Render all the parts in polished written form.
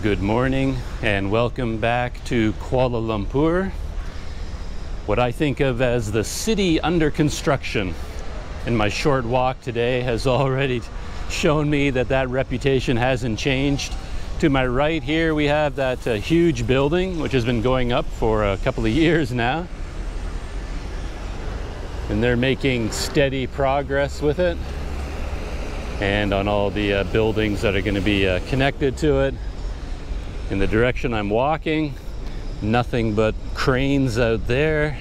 Good morning and welcome back to Kuala Lumpur, what I think of as the city under construction. And my short walk today has already shown me that that reputation hasn't changed. To my right here we have that huge building which has been going up for a couple of years now. And they're making steady progress with it. And on all the buildings that are going to be connected to it. In the direction I'm walking, nothing but cranes out there,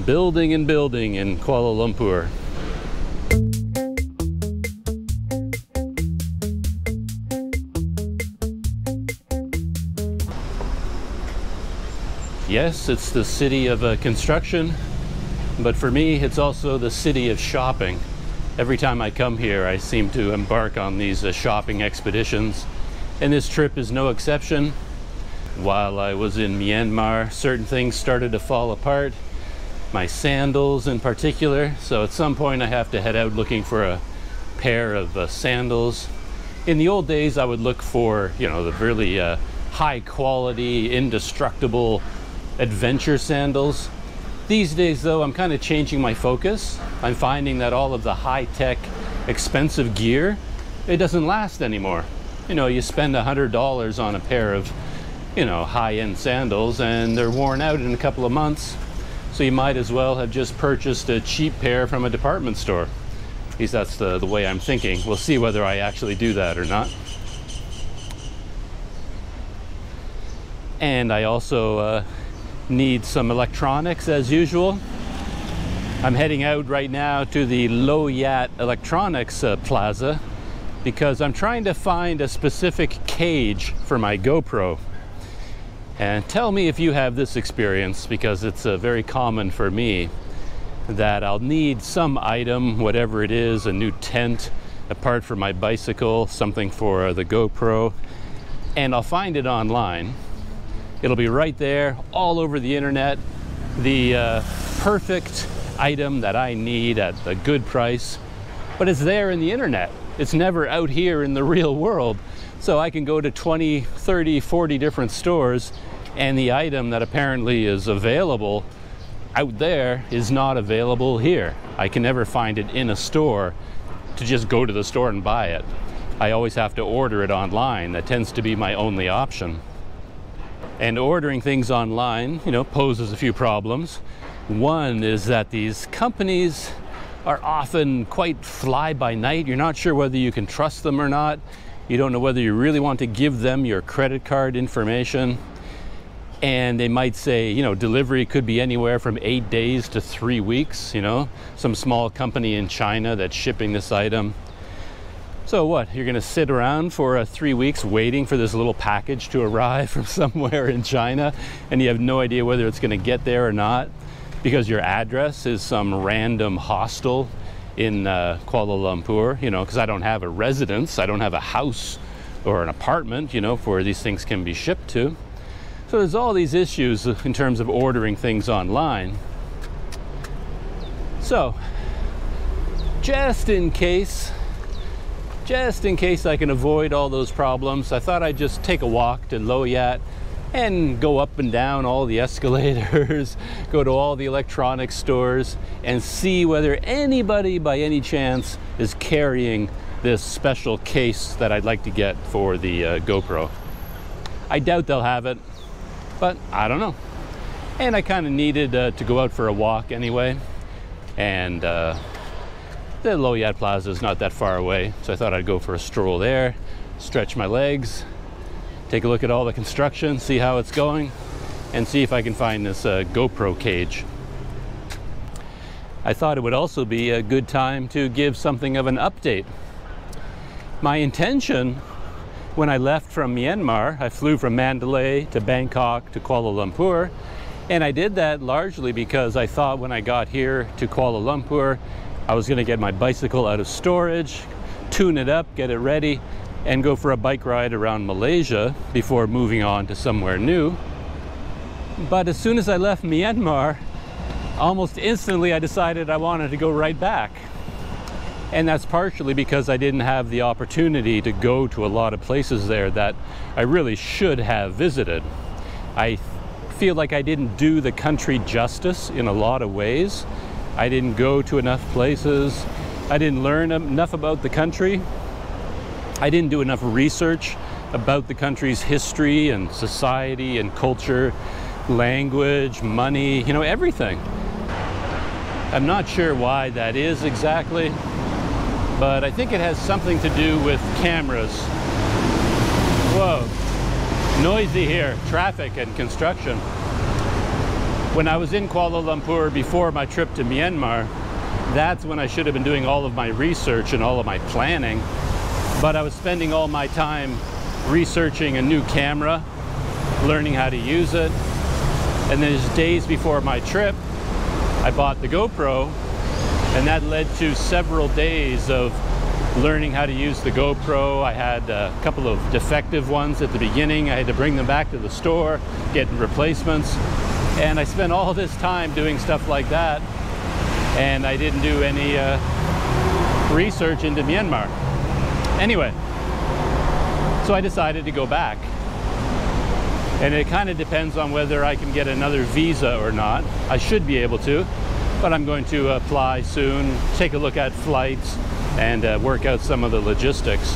building and building in Kuala Lumpur. Yes, it's the city of construction, but for me, it's also the city of shopping. Every time I come here, I seem to embark on these shopping expeditions. And this trip is no exception. While I was in Myanmar, certain things started to fall apart. My sandals in particular. So at some point I have to head out looking for a pair of sandals. In the old days, I would look for, the really high quality, indestructible adventure sandals. These days though, I'm kind of changing my focus. I'm finding that all of the high-tech, expensive gear, it doesn't last anymore. You spend $100 on a pair of, high-end sandals and they're worn out in a couple of months. So you might as well have just purchased a cheap pair from a department store. At least that's the way I'm thinking. We'll see whether I actually do that or not. And I also need some electronics as usual. I'm heading out right now to the Low Yat Electronics Plaza, because I'm trying to find a specific cage for my GoPro. And tell me if you have this experience, because it's very common for me that I'll need some item, whatever it is, a new tent, a part for my bicycle, something for the GoPro, and I'll find it online. It'll be right there, all over the internet, the perfect item that I need at a good price, but it's there in the internet. It's never out here in the real world. So I can go to 20, 30, 40 different stores and the item that apparently is available out there is not available here. I can never find it in a store to just go to the store and buy it. I always have to order it online. That tends to be my only option. And ordering things online, poses a few problems. One is that these companies are often quite fly by night. You're not sure whether you can trust them or not. You don't know whether you really want to give them your credit card information. And they might say, delivery could be anywhere from 8 days to 3 weeks, some small company in China that's shipping this item. So what, you're gonna sit around for 3 weeks waiting for this little package to arrive from somewhere in China, and you have no idea whether it's gonna get there or not, because your address is some random hostel in Kuala Lumpur, because I don't have a residence, I don't have a house or an apartment, where these things can be shipped to. So there's all these issues in terms of ordering things online. So, just in case I can avoid all those problems, I thought I'd just take a walk to Low Yat and go up and down all the escalators, go to all the electronics stores, and see whether anybody by any chance is carrying this special case that I'd like to get for the GoPro. I doubt they'll have it, but I don't know. And I kind of needed to go out for a walk anyway, and the Low Yat Plaza is not that far away, so I thought I'd go for a stroll there, stretch my legs, take a look at all the construction, see how it's going, and see if I can find this GoPro cage. I thought it would also be a good time to give something of an update. My intention when I left from Myanmar, I flew from Mandalay to Bangkok to Kuala Lumpur, and I did that largely because I thought when I got here to Kuala Lumpur, I was going to get my bicycle out of storage, tune it up, get it ready, and go for a bike ride around Malaysia before moving on to somewhere new. But as soon as I left Myanmar, almost instantly I decided I wanted to go right back. And that's partially because I didn't have the opportunity to go to a lot of places there that I really should have visited. I feel like I didn't do the country justice in a lot of ways. I didn't go to enough places. I didn't learn enough about the country. I didn't do enough research about the country's history and society and culture, language, money, you know, everything. I'm not sure why that is exactly, but I think it has something to do with cameras. Whoa, noisy here, traffic and construction. When I was in Kuala Lumpur before my trip to Myanmar, that's when I should have been doing all of my research and all of my planning, but I was spending all my time researching a new camera, learning how to use it, and then just days before my trip, I bought the GoPro, and that led to several days of learning how to use the GoPro. I had a couple of defective ones at the beginning. I had to bring them back to the store, get replacements, and I spent all this time doing stuff like that, and I didn't do any research into Myanmar. Anyway, so I decided to go back. And it kind of depends on whether I can get another visa or not. I should be able to, but I'm going to apply soon, take a look at flights, and work out some of the logistics.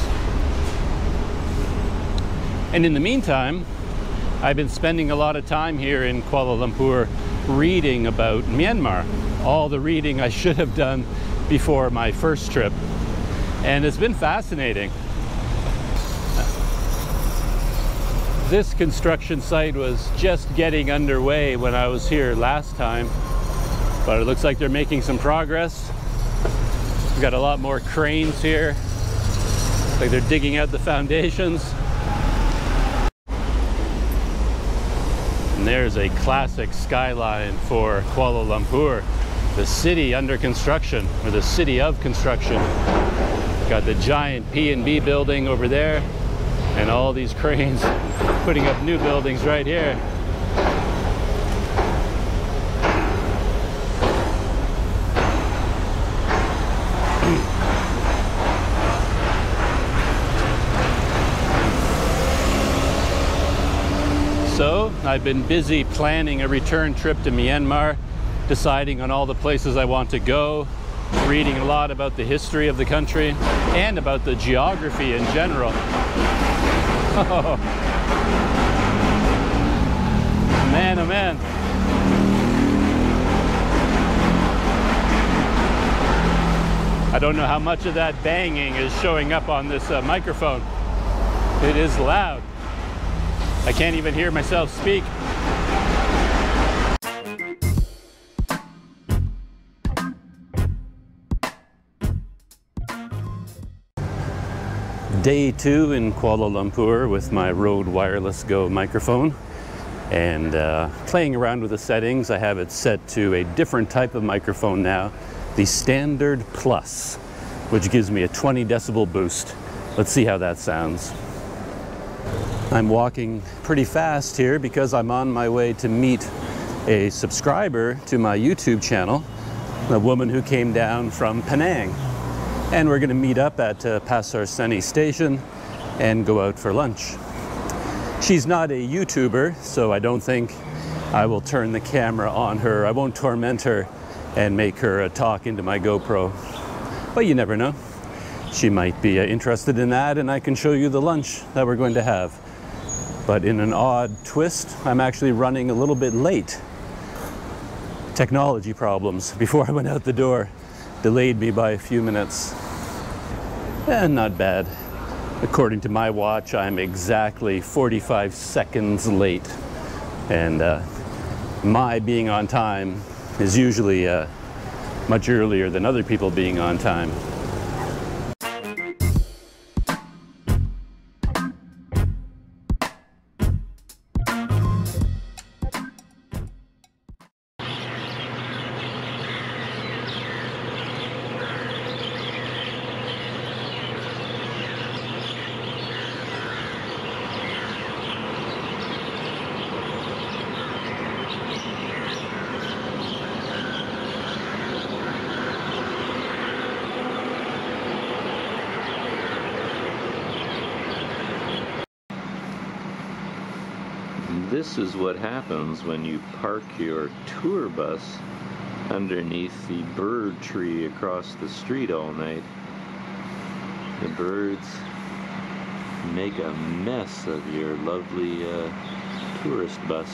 And in the meantime, I've been spending a lot of time here in Kuala Lumpur reading about Myanmar, all the reading I should have done before my first trip. And it's been fascinating. This construction site was just getting underway when I was here last time, but it looks like they're making some progress. We've got a lot more cranes here. Looks like they're digging out the foundations. And there's a classic skyline for Kuala Lumpur, the city under construction, or the city of construction. Got the giant P&B building over there, and all these cranes putting up new buildings right here. So I've been busy planning a return trip to Myanmar, deciding on all the places I want to go, reading a lot about the history of the country and about the geography in general. Oh. Man, oh man. I don't know how much of that banging is showing up on this microphone. It is loud. I can't even hear myself speak. Day 2 in Kuala Lumpur with my Rode Wireless Go microphone, and playing around with the settings. I have it set to a different type of microphone now, the Standard Plus, which gives me a 20 decibel boost. Let's see how that sounds. I'm walking pretty fast here because I'm on my way to meet a subscriber to my YouTube channel, a woman who came down from Penang. And we're going to meet up at Pasar Seni station and go out for lunch. She's not a YouTuber, so I don't think I will turn the camera on her. I won't torment her and make her talk into my GoPro. But you never know. She might be interested in that, and I can show you the lunch that we're going to have. But in an odd twist, I'm actually running a little bit late. Technology problems before I went out the door delayed me by a few minutes. And not bad. According to my watch, I'm exactly 45 seconds late. And my being on time is usually much earlier than other people being on time. This is what happens when you park your tour bus underneath the bird tree across the street all night. The birds make a mess of your lovely tourist bus.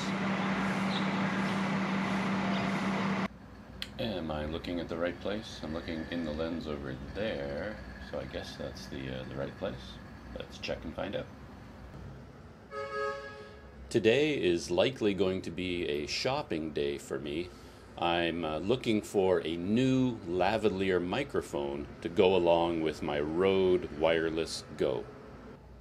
Am I looking at the right place? I'm looking in the lens over there, so I guess that's the right place. Let's check and find out. Today is likely going to be a shopping day for me. I'm looking for a new lavalier microphone to go along with my Rode Wireless Go.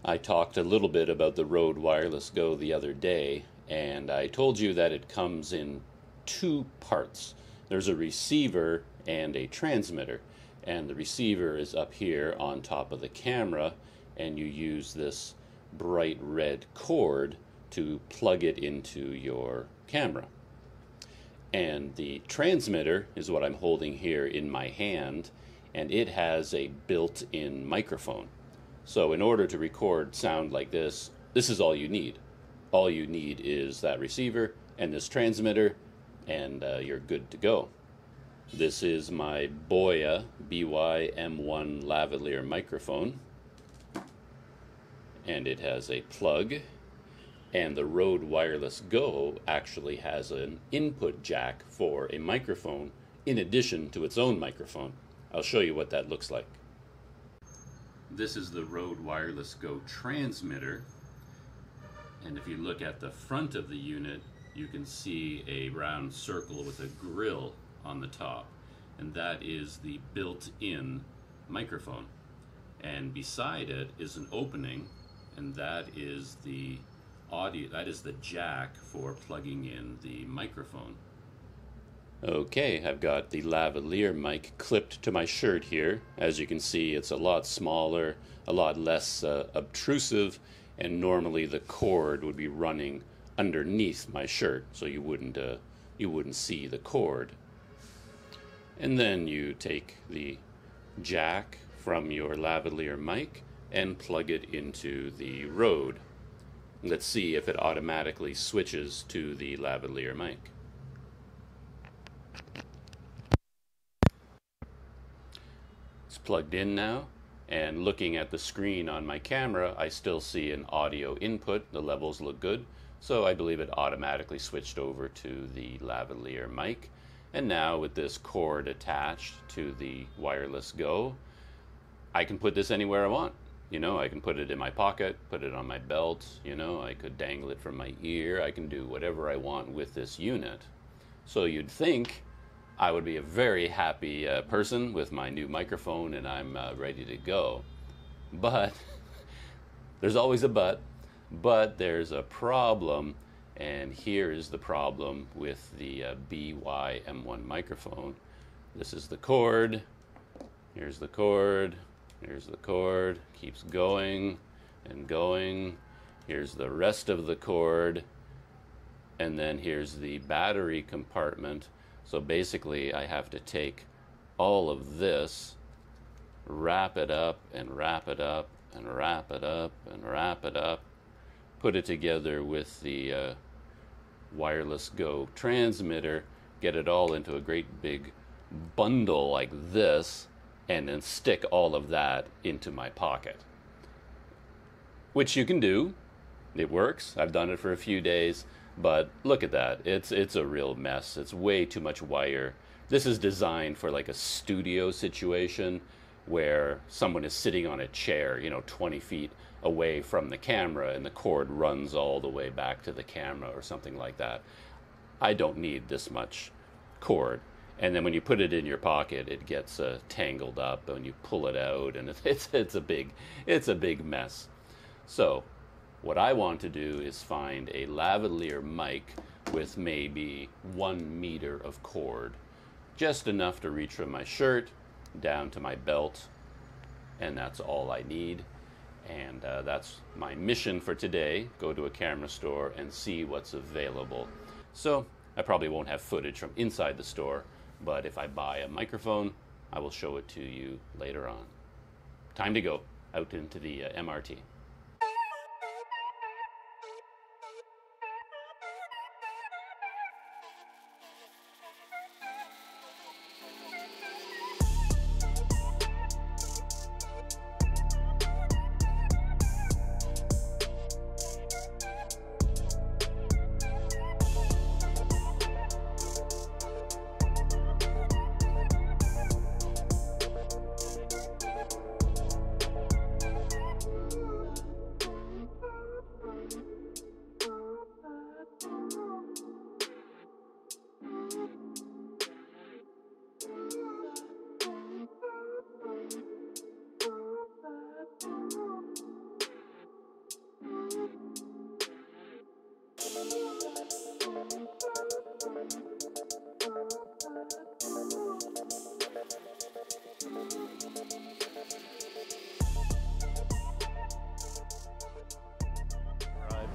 I talked a little bit about the Rode Wireless Go the other day, and I told you that it comes in two parts. There's a receiver and a transmitter, and the receiver is up here on top of the camera, and you use this bright red cord to plug it into your camera. And the transmitter is what I'm holding here in my hand, and it has a built-in microphone. So in order to record sound like this is all you need. All you need is that receiver and this transmitter, and you're good to go. This is my Boya BY-M1 lavalier microphone, and it has a plug. And the Rode Wireless Go actually has an input jack for a microphone in addition to its own microphone. I'll show you what that looks like. This is the Rode Wireless Go transmitter. And if you look at the front of the unit, you can see a round circle with a grill on the top. And that is the built-in microphone. And beside it is an opening, and that is the audio, that is the jack for plugging in the microphone. Okay, I've got the lavalier mic clipped to my shirt here. As you can see, it's a lot smaller, a lot less obtrusive, and normally the cord would be running underneath my shirt, so you wouldn't see the cord. And then you take the jack from your lavalier mic and plug it into the Rode. Let's see if it automatically switches to the lavalier mic. It's plugged in now, and looking at the screen on my camera, I still see an audio input. The levels look good, so I believe it automatically switched over to the lavalier mic. And now with this cord attached to the Wireless Go, I can put this anywhere I want. You know, I can put it in my pocket, put it on my belt, you know, I could dangle it from my ear, I can do whatever I want with this unit. So you'd think I would be a very happy person with my new microphone and I'm ready to go. But, there's always a but there's a problem, and here is the problem with the BY-M1 microphone. This is the cord, here's the cord, here's the cord, keeps going and going. Here's the rest of the cord, and then here's the battery compartment. So basically I have to take all of this, wrap it up and wrap it up and wrap it up and wrap it up, put it together with the Wireless Go transmitter, get it all into a great big bundle like this, and then stick all of that into my pocket. Which you can do. It works. I've done it for a few days, but look at that. It's a real mess. It's way too much wire. This is designed for like a studio situation where someone is sitting on a chair, you know, 20 feet away from the camera, and the cord runs all the way back to the camera or something like that. I don't need this much cord. And then when you put it in your pocket, it gets tangled up, and you pull it out, and it's a big mess. So what I want to do is find a lavalier mic with maybe 1 meter of cord, just enough to reach from my shirt down to my belt, and that's all I need. And that's my mission for today. Go to a camera store and see what's available. So I probably won't have footage from inside the store, but if I buy a microphone, I will show it to you later on. Time to go out into the MRT.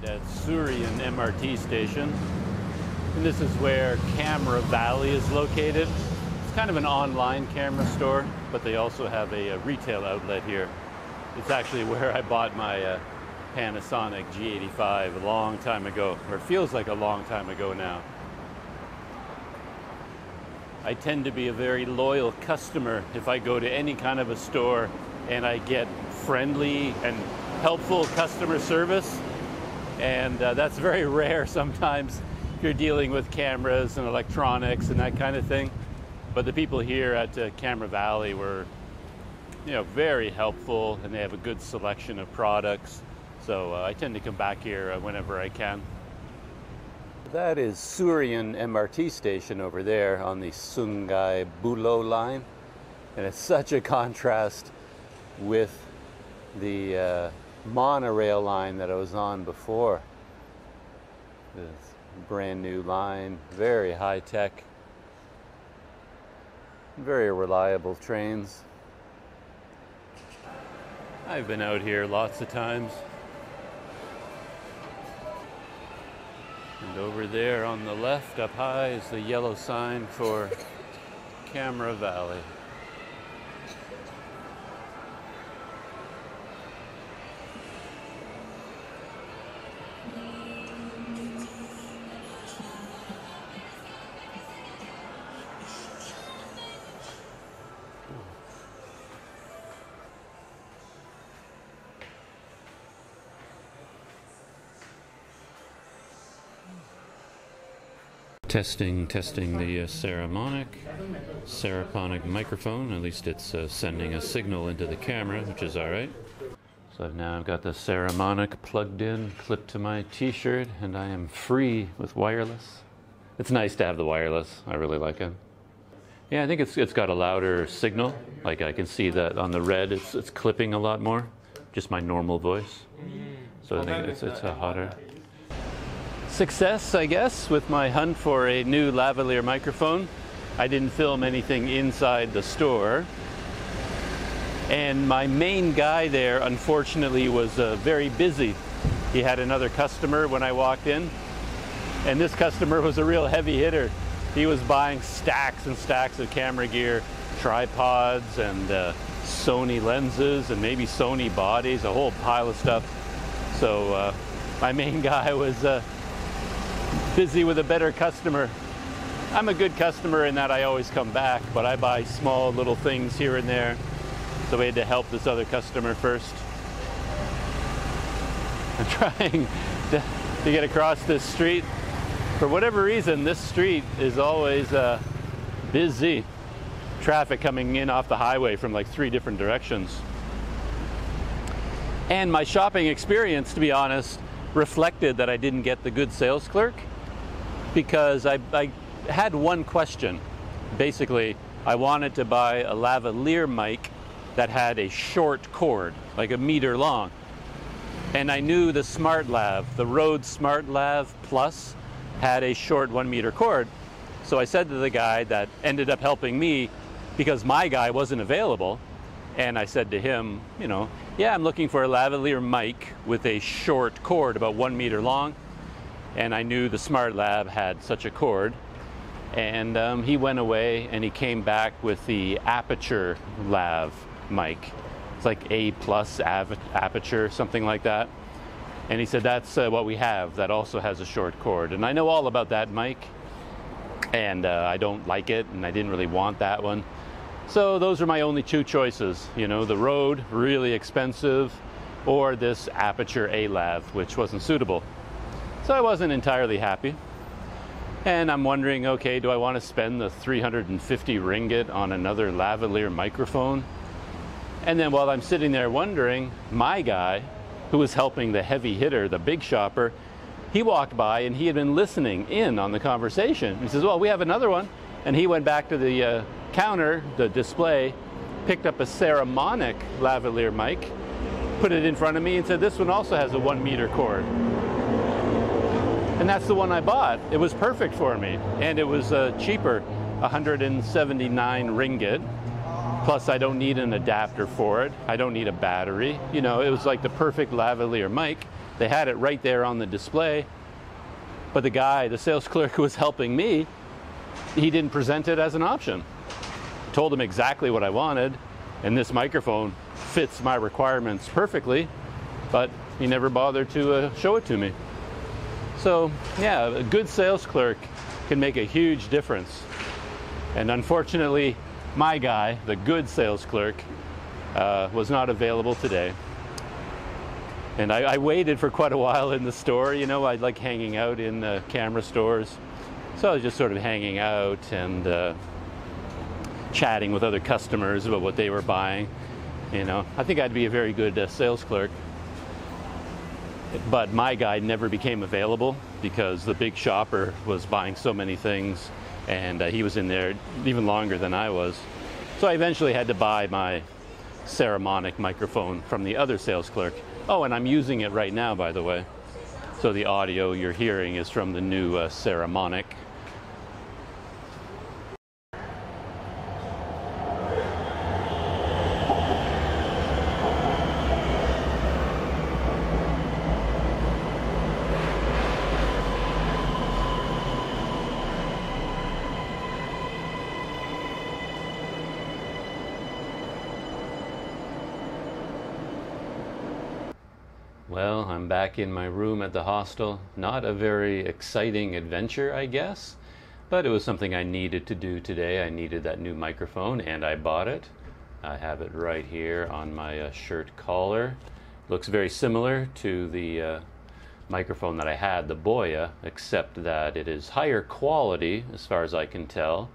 At Surian MRT station, and this is where Camera Valley is located. It's kind of an online camera store, but they also have a retail outlet here. It's actually where I bought my Panasonic G85 a long time ago, or it feels like a long time ago now. I tend to be a very loyal customer if I go to any kind of a store and I get friendly and helpful customer service. And that's very rare sometimes if you're dealing with cameras and electronics and that kind of thing. But the people here at Camera Valley were, you know, very helpful, and they have a good selection of products. So I tend to come back here whenever I can. That is Surian MRT station over there on the Sungai Buloh line. And it's such a contrast with the monorail line that I was on before. This brand new line, very high tech, very reliable trains. I've been out here lots of times. And over there on the left up high is the yellow sign for Camera Valley. Testing the Saramonic microphone. At least it's sending a signal into the camera, which is all right. So now I've got the Saramonic plugged in, clipped to my t-shirt, and I am free with wireless. It's nice to have the wireless. I really like it. Yeah, I think it's got a louder signal. Like I can see that on the red, it's clipping a lot more. Just my normal voice. So I think it's a hotter. Success, I guess, with my hunt for a new lavalier microphone. I didn't film anything inside the store. And my main guy there, unfortunately, was very busy. He had another customer when I walked in. And this customer was a real heavy hitter. He was buying stacks and stacks of camera gear, tripods and Sony lenses and maybe Sony bodies, a whole pile of stuff. So my main guy was busy with a better customer. I'm a good customer in that I always come back, but I buy small little things here and there. So we had to help this other customer first. I'm trying to get across this street. For whatever reason, this street is always busy. Traffic coming in off the highway from like 3 different directions. And my shopping experience, to be honest, reflected that I didn't get the good sales clerk, because I had one question. Basically, I wanted to buy a lavalier mic that had a short cord, like 1 meter long. And I knew the SmartLav, the Rode SmartLav Plus, had a short 1 meter cord. So I said to the guy that ended up helping me, because my guy wasn't available, and I said to him, you know, yeah, I'm looking for a lavalier mic with a short cord, about 1 meter long. And I knew the SmartLav had such a cord. And he went away and he came back with the Aperture Lav mic. It's like A+ aperture, something like that. And he said, that's what we have, that also has a short cord. And I know all about that mic, and I don't like it, and I didn't really want that one. So those are my only 2 choices, you know, the Rode, really expensive, or this Aperture A-Lav, which wasn't suitable. So I wasn't entirely happy. And I'm wondering, okay, do I want to spend the 350 ringgit on another lavalier microphone? And then while I'm sitting there wondering, my guy, who was helping the heavy hitter, the big shopper, he walked by and he had been listening in on the conversation. He says, well, we have another one. And he went back to the counter, the display, picked up a Saramonic lavalier mic, put it in front of me and said, this one also has a 1 meter cord. And that's the one I bought. It was perfect for me. And it was cheaper, 179 ringgit. Plus I don't need an adapter for it. I don't need a battery. You know, it was like the perfect lavalier mic They had it right there on the display, but the sales clerk who was helping me, he didn't present it as an option. I told him exactly what I wanted, and this microphone fits my requirements perfectly, but he never bothered to show it to me. So yeah, a good sales clerk can make a huge difference. And unfortunately, my guy, the good sales clerk, was not available today. And I waited for quite a while in the store. You know, I like hanging out in camera stores. So I was just sort of hanging out and chatting with other customers about what they were buying. You know, I think I'd be a very good sales clerk. But my guy never became available because the big shopper was buying so many things, and he was in there even longer than I was. So I eventually had to buy my Saramonic microphone from the other sales clerk. Oh, and I'm using it right now, by the way. So the audio you're hearing is from the new Saramonic. Well, I'm back in my room at the hostel. Not a very exciting adventure, I guess, but it was something I needed to do today. I needed that new microphone, and I bought it. I have it right here on my shirt collar. Looks very similar to the microphone that I had, the Boya, except that it is higher quality, as far as I can tell,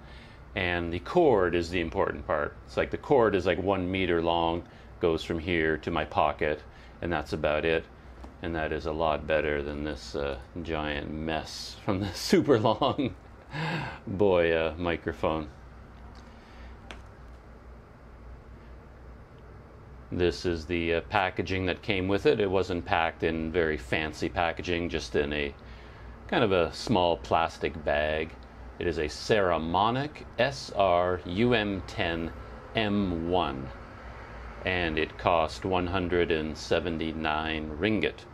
and the cord is the important part. It's like the cord is like 1 meter long, goes from here to my pocket, and that's about it. And that is a lot better than this giant mess from the super long Boya microphone. This is the packaging that came with it. It wasn't packed in very fancy packaging, just in a kind of a small plastic bag. It is a Saramonic SR-UM10 M1. And it cost 179 ringgit.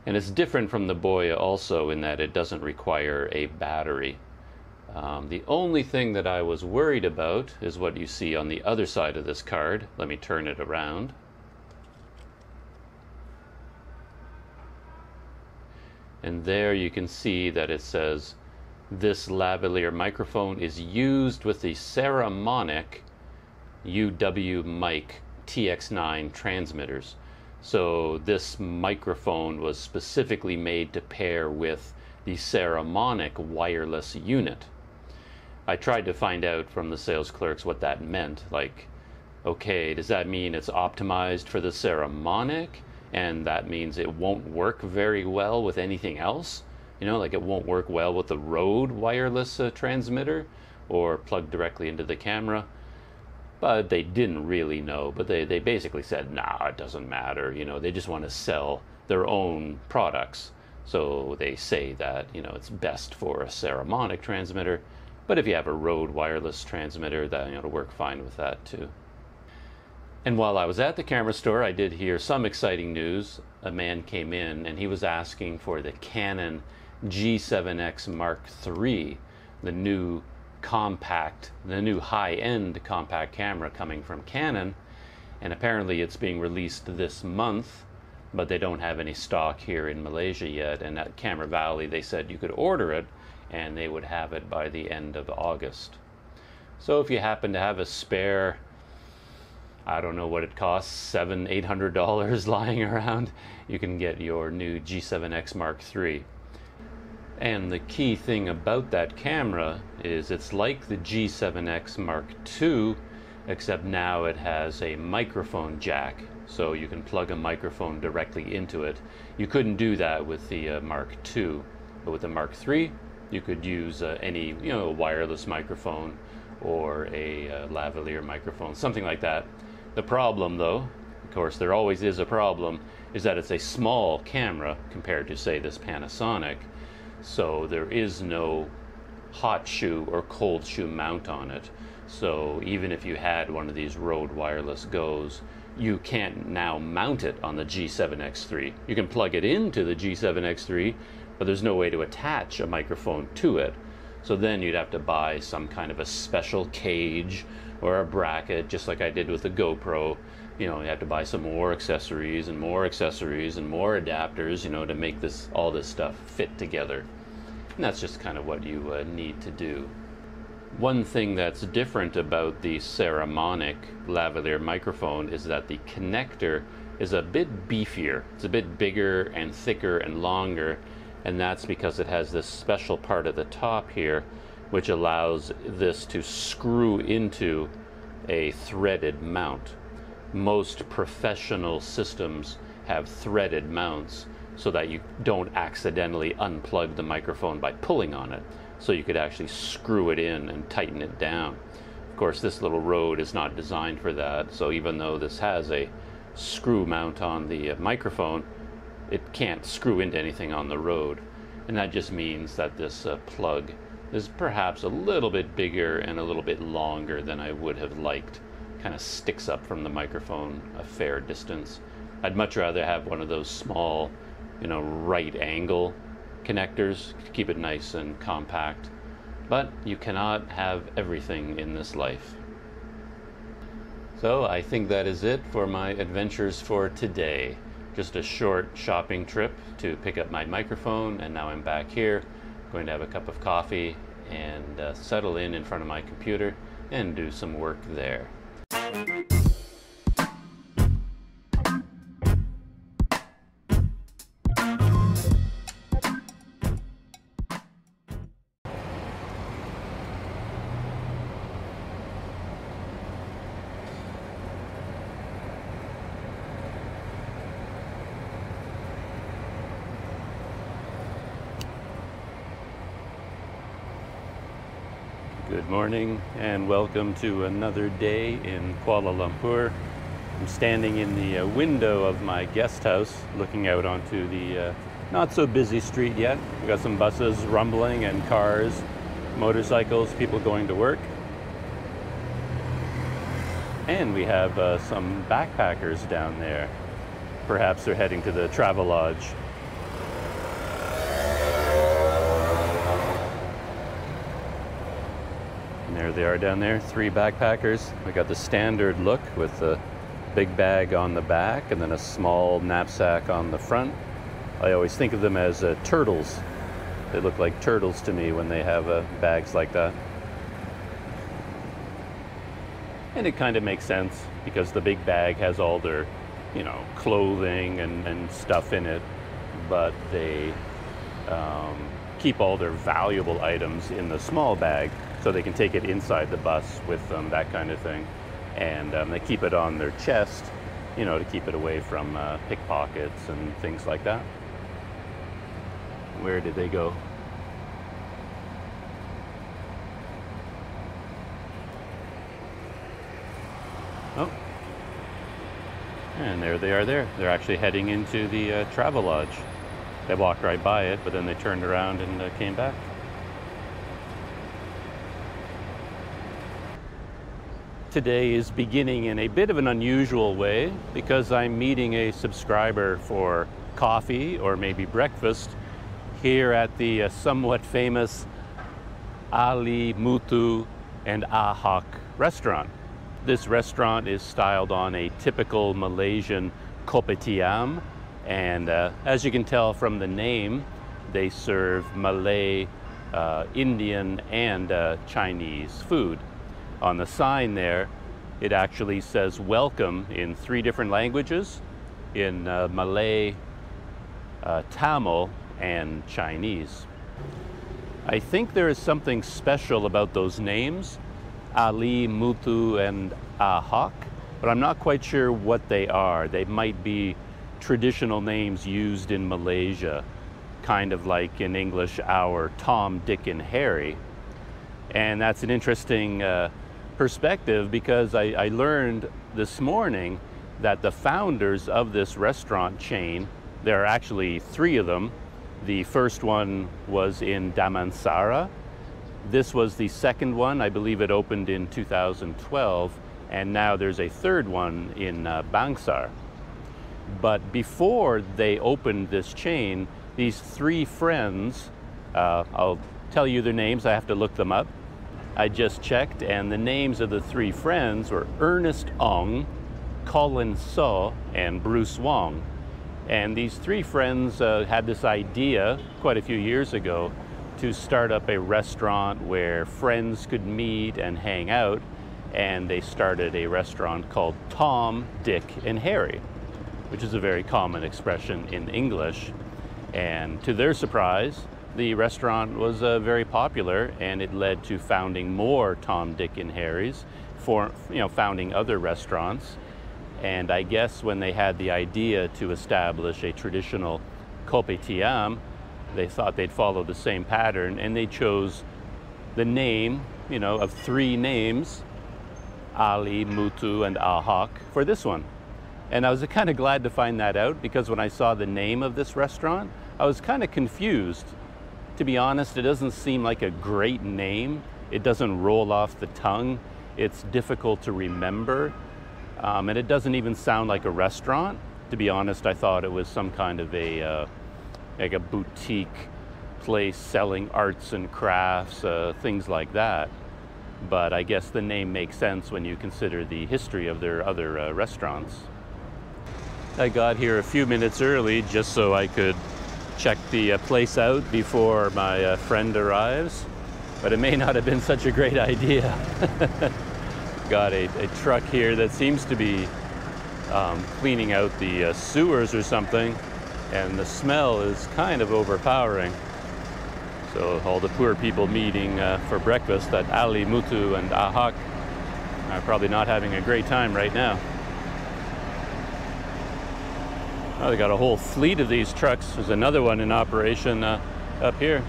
And it's different from the Boya also in that it doesn't require a battery. The only thing that I was worried about is what you see on the other side of this card. Let me turn it around. And there you can see that it says, this lavalier microphone is used with the Saramonic UW mic TX9 transmitters. So this microphone was specifically made to pair with the Saramonic wireless unit. I tried to find out from the sales clerks what that meant. Like, okay, does that mean it's optimized for the Saramonic and that means it won't work very well with anything else? You know, like it won't work well with the Rode wireless transmitter or plug directly into the camera? But they didn't really know, but they basically said, nah, it doesn't matter. You know, they just want to sell their own products. So they say that, you know, it's best for a Saramonic transmitter, but if you have a Rode wireless transmitter, that, you know, it'll work fine with that too. And while I was at the camera store, I did hear some exciting news. A man came in and he was asking for the Canon G7X Mark III, the new high-end compact camera coming from Canon, and apparently it's being released this month, but they don't have any stock here in Malaysia yet. And at Camera Valley they said you could order it and they would have it by the end of August. So if you happen to have a spare, I don't know what it costs, $700-800 lying around, you can get your new G7X Mark III. And the key thing about that camera is it's like the G7X Mark II, except now it has a microphone jack, so you can plug a microphone directly into it. You couldn't do that with the Mark II, but with the Mark III, you could use any, you know, a wireless microphone or a lavalier microphone, something like that. The problem, though, of course, there always is a problem, is that it's a small camera compared to, say, this Panasonic. So there is no hot shoe or cold shoe mount on it. So even if you had one of these Rode wireless Go's, you can't now mount it on the G7X3. You can plug it into the G7X3, but there's no way to attach a microphone to it. So then you'd have to buy some kind of a special cage or a bracket, just like I did with the GoPro. You know, you have to buy some more accessories and more accessories and more adapters, you know, to make all this stuff fit together. And that's just kind of what you need to do. One thing that's different about the Saramonic lavalier microphone is that the connector is a bit beefier. It's a bit bigger and thicker and longer, and that's because it has this special part at the top here which allows this to screw into a threaded mount. Most professional systems have threaded mounts so that you don't accidentally unplug the microphone by pulling on it. So you could actually screw it in and tighten it down. Of course, this little Rode is not designed for that, so even though this has a screw mount on the microphone, it can't screw into anything on the Rode. And that just means that this plug is perhaps a little bit bigger and a little bit longer than I would have liked. Kind of sticks up from the microphone a fair distance. I'd much rather have one of those small, you know, right angle connectors to keep it nice and compact. But you cannot have everything in this life. So I think that is it for my adventures for today. Just a short shopping trip to pick up my microphone, and now I'm back here, going to have a cup of coffee and settle in front of my computer and do some work there. Good morning and welcome to another day in Kuala Lumpur. I'm standing in the window of my guest house looking out onto the not so busy street yet. We've got some buses rumbling and cars, motorcycles, people going to work. And we have some backpackers down there. Perhaps they're heading to the Travelodge. There they are down there, 3 backpackers. We got the standard look with the big bag on the back and then a small knapsack on the front. I always think of them as turtles. They look like turtles to me when they have bags like that. And it kind of makes sense because the big bag has all their, you know, clothing and stuff in it, but they keep all their valuable items in the small bag so they can take it inside the bus with them, that kind of thing. And they keep it on their chest, you know, to keep it away from pickpockets and things like that. Where did they go? Oh, and there they are there. They're actually heading into the Travelodge. They walked right by it, but then they turned around and came back. Today is beginning in a bit of an unusual way because I'm meeting a subscriber for coffee or maybe breakfast here at the somewhat famous Ali, Muthu and Hock restaurant. This restaurant is styled on a typical Malaysian kopitiam, and as you can tell from the name, they serve Malay, Indian and Chinese food. On the sign there, it actually says welcome in 3 different languages, in Malay, Tamil, and Chinese. I think there is something special about those names, Ali, Muthu, and Hock, but I'm not quite sure what they are. They might be traditional names used in Malaysia, kind of like in English our Tom, Dick, and Harry. And that's an interesting perspective because I learned this morning that the founders of this restaurant chain, there are actually 3 of them. The first one was in Damansara. This was the second one. I believe it opened in 2012. and now there's a third one in Bangsar. But before they opened this chain, these three friends, I'll tell you their names, I have to look them up. I just checked, and the names of the three friends were Ernest Ong, Colin So, and Bruce Wong. And these three friends had this idea quite a few years ago to start up a restaurant where friends could meet and hang out, and they started a restaurant called Tom, Dick, and Harry, which is a very common expression in English. And to their surprise, the restaurant was very popular, and it led to founding more Tom, Dick, and Harry's, founding other restaurants. And I guess when they had the idea to establish a traditional kopitiam, they thought they'd follow the same pattern, and they chose the name, of three names, Ali, Muthu, and Hock, for this one. And I was kind of glad to find that out, because when I saw the name of this restaurant, I was kind of confused. To be honest, it doesn't seem like a great name. It doesn't roll off the tongue. It's difficult to remember. And it doesn't even sound like a restaurant. To be honest, I thought it was some kind of like a boutique place selling arts and crafts, things like that. But I guess the name makes sense when you consider the history of their other restaurants. I got here a few minutes early just so I could check the place out before my friend arrives, but it may not have been such a great idea. Got a truck here that seems to be cleaning out the sewers or something, and the smell is kind of overpowering. So all the poor people meeting for breakfast at Ali, Muthu, and Hock are probably not having a great time right now. Oh, they got a whole fleet of these trucks. There's another one in operation up here.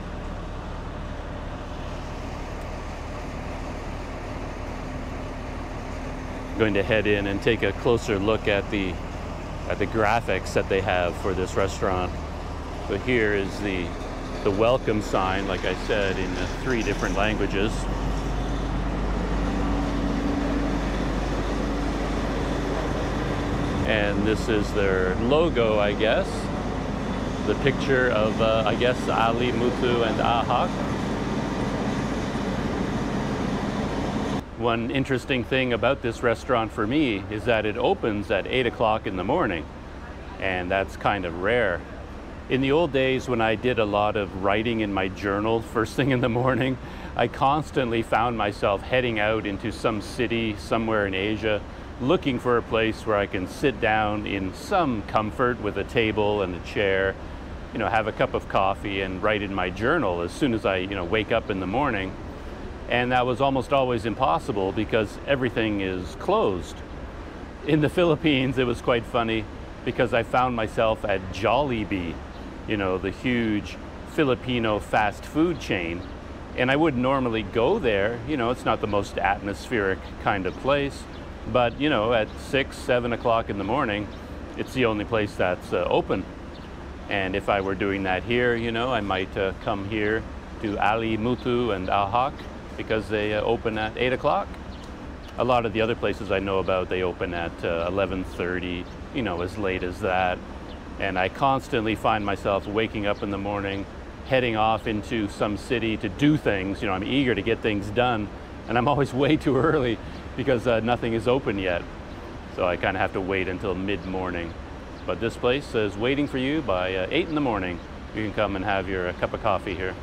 I'm going to head in and take a closer look at the graphics that they have for this restaurant. So here is the welcome sign, like I said, in 3 different languages. And this is their logo, I guess. The picture of, I guess, Ali, Muthu, and Hock. One interesting thing about this restaurant for me is that it opens at 8 o'clock in the morning, and that's kind of rare. In the old days, when I did a lot of writing in my journal first thing in the morning, I constantly found myself heading out into some city somewhere in Asia, looking for a place where I can sit down in some comfort with a table and a chair, have a cup of coffee and write in my journal as soon as I, wake up in the morning. And that was almost always impossible because everything is closed. In the Philippines, it was quite funny because I found myself at Jollibee, the huge Filipino fast food chain. And I wouldn't normally go there. It's not the most atmospheric kind of place. But, at 6, 7 o'clock in the morning, it's the only place that's open. And if I were doing that here, I might come here to Ali, Muthu, and Hock because they open at 8 o'clock. A lot of the other places I know about, they open at 11:30, as late as that. And I constantly find myself waking up in the morning, heading off into some city to do things. I'm eager to get things done, and I'm always way too early because nothing is open yet. So I kind of have to wait until mid-morning. But this place is waiting for you by 8 in the morning. You can come and have your cup of coffee here.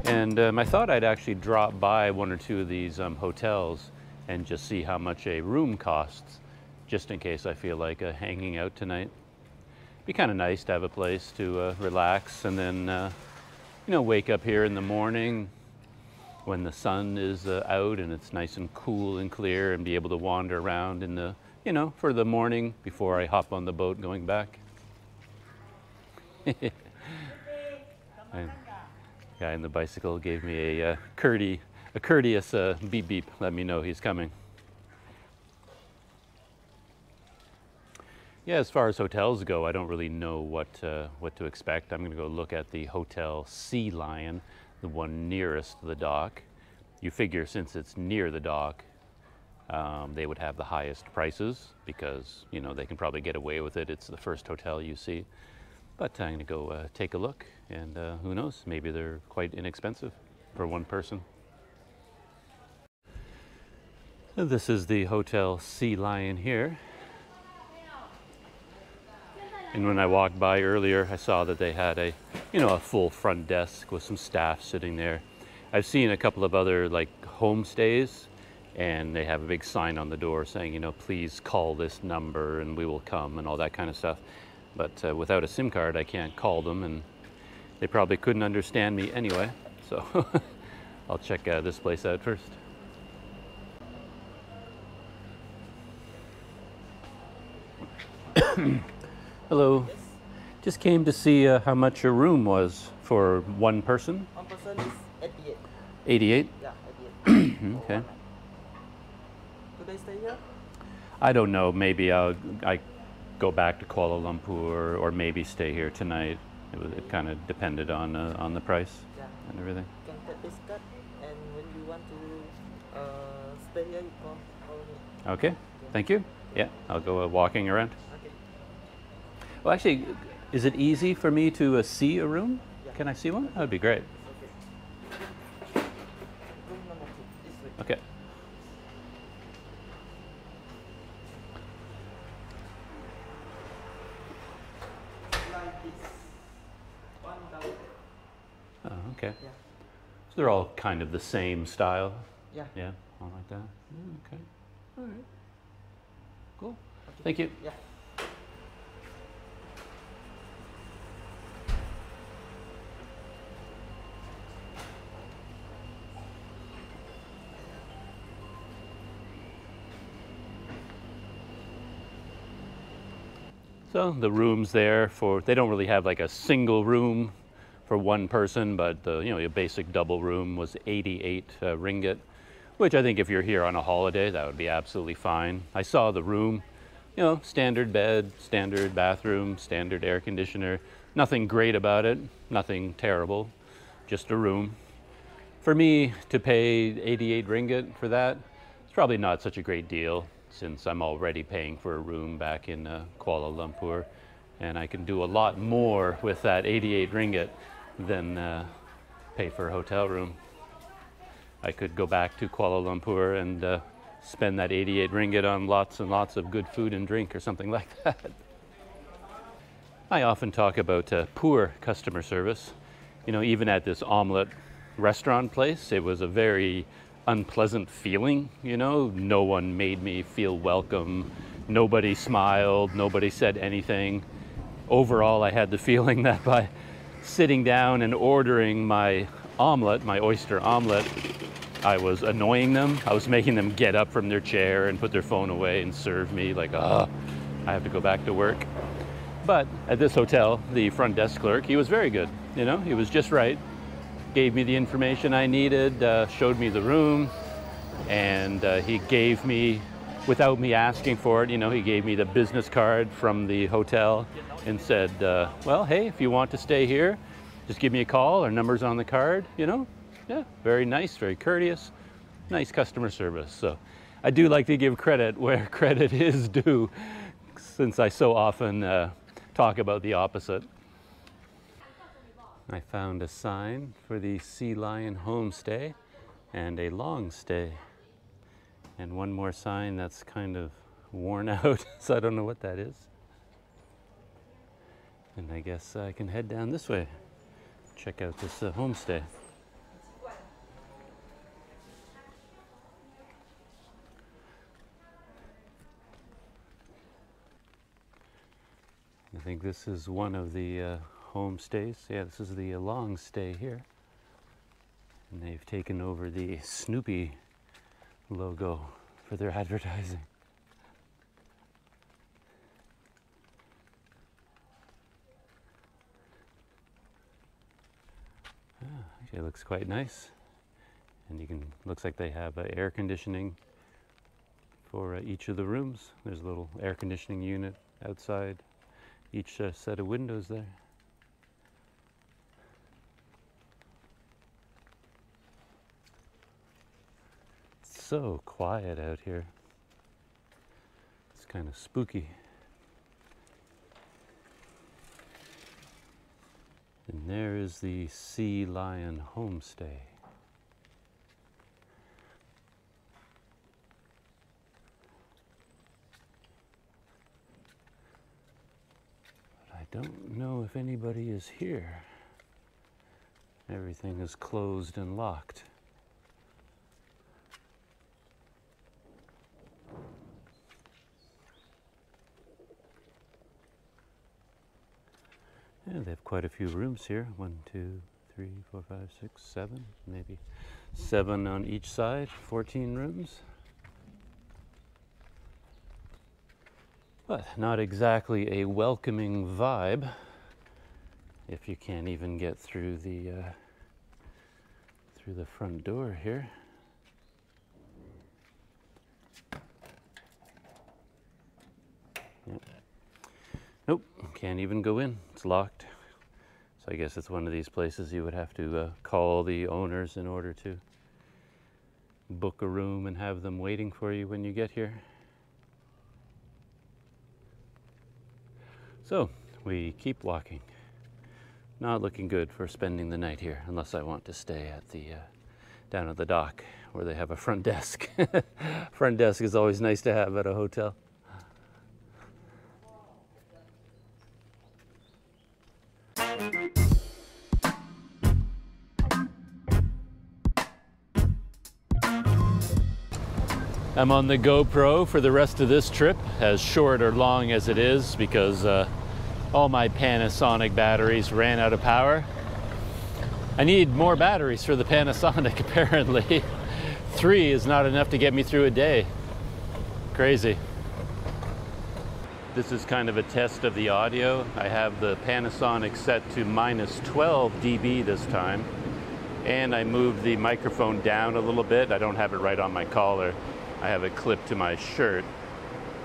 And I thought I'd actually drop by 1 or 2 of these hotels and just see how much a room costs, just in case I feel like hanging out tonight. Be kind of nice to have a place to relax and then, wake up here in the morning when the sun is out and it's nice and cool and clear and be able to wander around in the you know, for the morning before I hop on the boat going back. And guy on the bicycle gave me a courteous beep beep, let me know he's coming. Yeah, as far as hotels go, I don't really know what to expect. I'm going to go look at the Hotel Sea Lion, the one nearest the dock. You figure since it's near the dock, they would have the highest prices because, you know, they can probably get away with it. It's the first hotel you see. But I'm going to go take a look, and who knows, maybe they're quite inexpensive for one person. So this is the Hotel Sea Lion here. And when I walked by earlier, I saw that they had a full front desk with some staff sitting there. I've seen a couple of other like homestays, and they have a big sign on the door saying, you know, please call this number and we will come and all that kind of stuff. But without a SIM card, I can't call them, and they probably couldn't understand me anyway. So I'll check this place out first. Hello. Yes. Just came to see how much a room was for one person. One person is 88. 88? Yeah, 88. Okay. Do they stay here? I don't know. Maybe I go back to Kuala Lumpur or maybe stay here tonight. It kind of depended on the price and everything. You can take this card, and when you want to stay here, you call me. Okay. Thank you. Yeah, I'll go walking around. Okay. Well, actually, is it easy for me to see a room? Yeah. Can I see one? That would be great. Okay. Room number 2, this way. Okay. Like this. One down. Oh, okay. Yeah. So they're all kind of the same style. Yeah. Yeah, all like that. Okay. All right. Cool. Okay. Thank you. Yeah. So the rooms there they don't really have like a single room for one person, but your basic double room was 88 ringgit, which I think if you're here on a holiday, that would be absolutely fine. I saw the room, standard bed, standard bathroom, standard air conditioner, nothing great about it, nothing terrible, just a room. For me to pay 88 ringgit for that, it's probably not such a great deal, since I'm already paying for a room back in Kuala Lumpur, and I can do a lot more with that 88 ringgit than pay for a hotel room. I could go back to Kuala Lumpur and spend that 88 ringgit on lots and lots of good food and drink or something like that. I often talk about poor customer service. Even at this omelet restaurant place, it was a very unpleasant feeling. No one made me feel welcome. Nobody smiled. Nobody said anything. Overall, I had the feeling that by sitting down and ordering my omelet, my oyster omelet, I was annoying them. I was making them get up from their chair and put their phone away and serve me like, I have to go back to work. But at this hotel, the front desk clerk, he was very good. He was just right. Gave me the information I needed, showed me the room, and he gave me, without me asking for it, he gave me the business card from the hotel and said, well, hey, if you want to stay here, just give me a call. Our number's on the card, Yeah, very nice, very courteous, nice customer service. So I do like to give credit where credit is due, since I so often talk about the opposite. I found a sign for the Sea Lion homestay and a long stay. And one more sign that's kind of worn out, so I don't know what that is. And I guess I can head down this way, check out this homestay. I think this is one of the homestays. Yeah, this is the long stay here. And they've taken over the Snoopy logo for their advertising. It looks quite nice, and looks like they have air conditioning for each of the rooms. There's a little air conditioning unit outside each set of windows there. It's so quiet out here. It's kind of spooky. And there is the Sea Lion Homestay. I don't know if anybody is here. Everything is closed and locked. And they have quite a few rooms here. 1, 2, 3, 4, 5, 6, 7, maybe 7 on each side, 14 rooms. But not exactly a welcoming vibe if you can't even get through the front door here. Yep. Nope, can't even go in. It's locked. So I guess it's one of these places you would have to call the owners in order to book a room and have them waiting for you when you get here. So we keep walking. Not looking good for spending the night here, unless I want to stay at the down at the dock where they have a front desk. Front desk is always nice to have at a hotel. I'm on the GoPro for the rest of this trip, as short or long as it is, because all my Panasonic batteries ran out of power. I need more batteries for the Panasonic, apparently. 3 is not enough to get me through a day. Crazy. This is kind of a test of the audio. I have the Panasonic set to -12 dB this time, and I moved the microphone down a little bit. I don't have it right on my collar. I have it clipped to my shirt,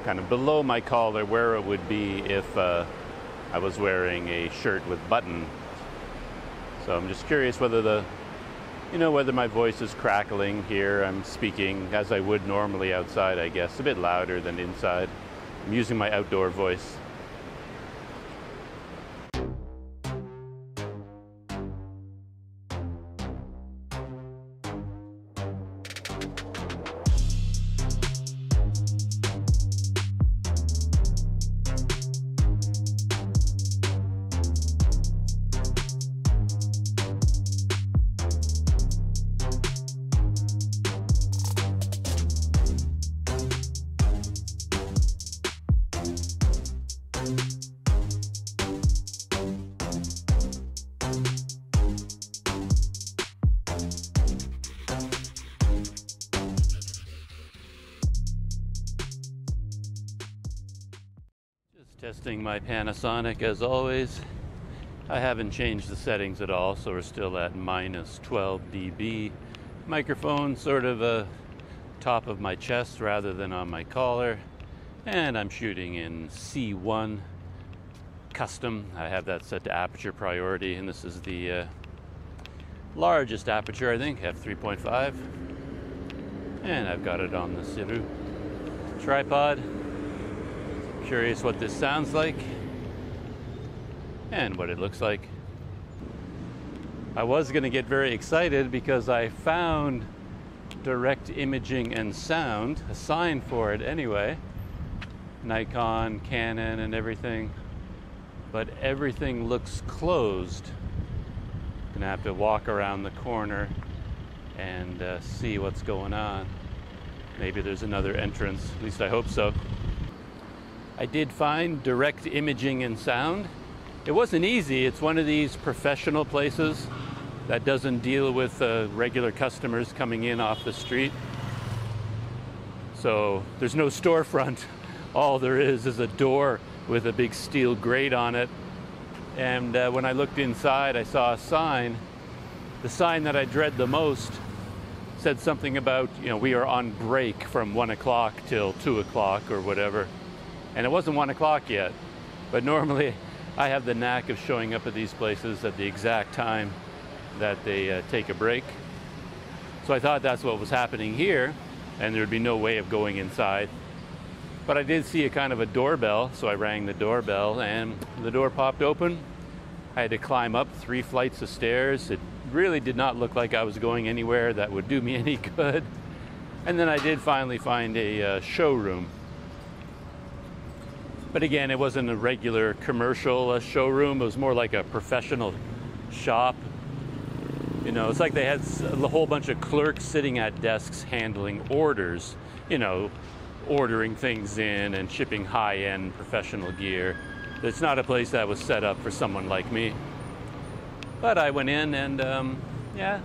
kind of below my collar, where it would be if I was wearing a shirt with buttons. So I'm just curious whether whether my voice is crackling here. I'm speaking as I would normally outside, I guess, a bit louder than inside. I'm using my outdoor voice. Testing my Panasonic as always. I haven't changed the settings at all, so we're still at -12 dB. Microphone sort of top of my chest rather than on my collar. And I'm shooting in C1 custom. I have that set to aperture priority, and this is the largest aperture, I think, f3.5. And I've got it on the Siru tripod. Curious what this sounds like and what it looks like. I was going to get very excited because I found direct imaging and sound, a sign for it anyway, Nikon, Canon and everything, but everything looks closed. Gonna have to walk around the corner and see what's going on. Maybe there's another entrance, at least I hope so. I did find direct imaging and sound. It wasn't easy. It's one of these professional places that doesn't deal with regular customers coming in off the street. So there's no storefront. All there is a door with a big steel grate on it. And when I looked inside, I saw a sign the sign that I dread the most said something about, you know, we are on break from 1 o'clock till 2 o'clock or whatever. And it wasn't 1 o'clock yet. But normally I have the knack of showing up at these places at the exact time that they take a break. So I thought that's what was happening here, and there'd be no way of going inside. But I did see a kind of a doorbell, so I rang the doorbell and the door popped open. I had to climb up 3 flights of stairs. It really did not look like I was going anywhere that would do me any good. And then I did finally find a showroom. But again, it wasn't a regular commercial showroom. It was more like a professional shop. You know, it's like they had a whole bunch of clerks sitting at desks handling orders, you know, ordering things in and shipping high-end professional gear. It's not a place that was set up for someone like me. But I went in and, yeah,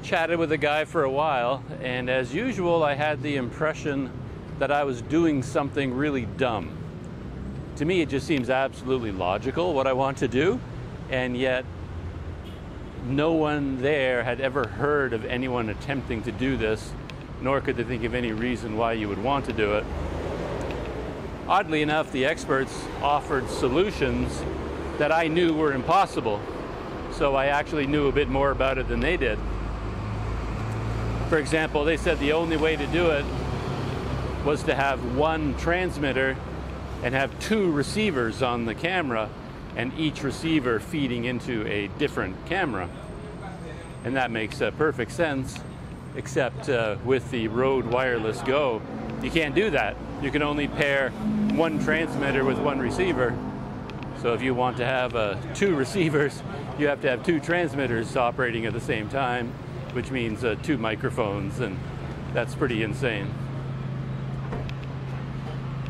chatted with the guy for a while. And as usual, I had the impression that I was doing something really dumb. To me, it just seems absolutely logical what I want to do, and yet no one there had ever heard of anyone attempting to do this, nor could they think of any reason why you would want to do it. Oddly enough, the experts offered solutions that I knew were impossible, so I actually knew a bit more about it than they did. For example, they said the only way to do it was to have one transmitter and have 2 receivers on the camera, and each receiver feeding into a different camera. And that makes perfect sense, except with the Rode Wireless Go, you can't do that. You can only pair one transmitter with one receiver. So if you want to have 2 receivers, you have to have 2 transmitters operating at the same time, which means 2 microphones, and that's pretty insane.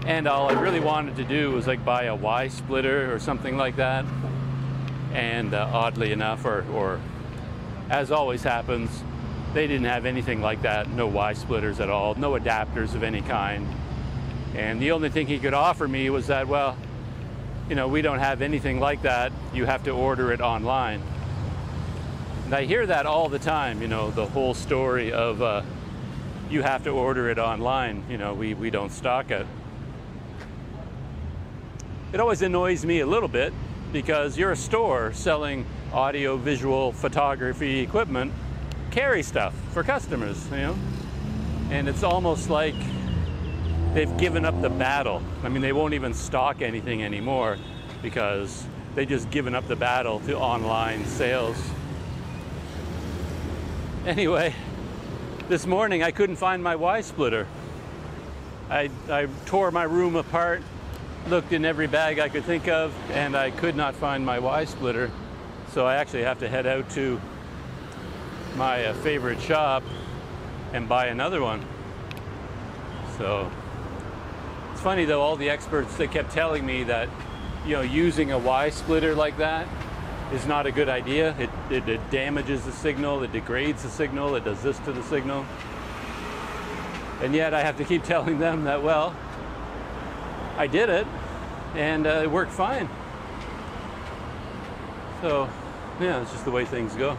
And all I really wanted to do was like buy a Y splitter or something like that. And oddly enough, or as always happens, they didn't have anything like that. No Y splitters at all, no adapters of any kind. And the only thing he could offer me was that, well, you know, we don't have anything like that. You have to order it online. And I hear that all the time, you know, the whole story of you have to order it online. You know, we don't stock it. It always annoys me a little bit because you're a store selling audio, visual, photography equipment. Carry stuff for customers, you know? And it's almost like they've given up the battle. I mean, they won't even stock anything anymore because they just given up the battle to online sales. Anyway, this morning I couldn't find my Y splitter. I tore my room apart, looked in every bag I could think of, and I could not find my Y splitter. So I actually have to head out to my favorite shop and buy another one. So it's funny though, all the experts, they kept telling me that, you know, using a Y splitter like that is not a good idea. It damages the signal, it degrades the signal, it does this to the signal. And yet I have to keep telling them that, well, I did it and it worked fine. So yeah, it's just the way things go.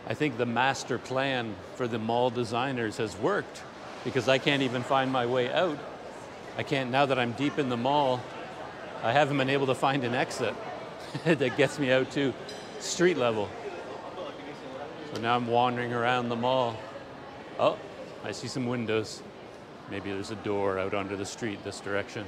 I think the master plan for the mall designers has worked, because I can't even find my way out. I can't, now that I'm deep in the mall, I haven't been able to find an exit that gets me out to street level. So now I'm wandering around the mall. Oh, I see some windows. Maybe there's a door out onto the street this direction.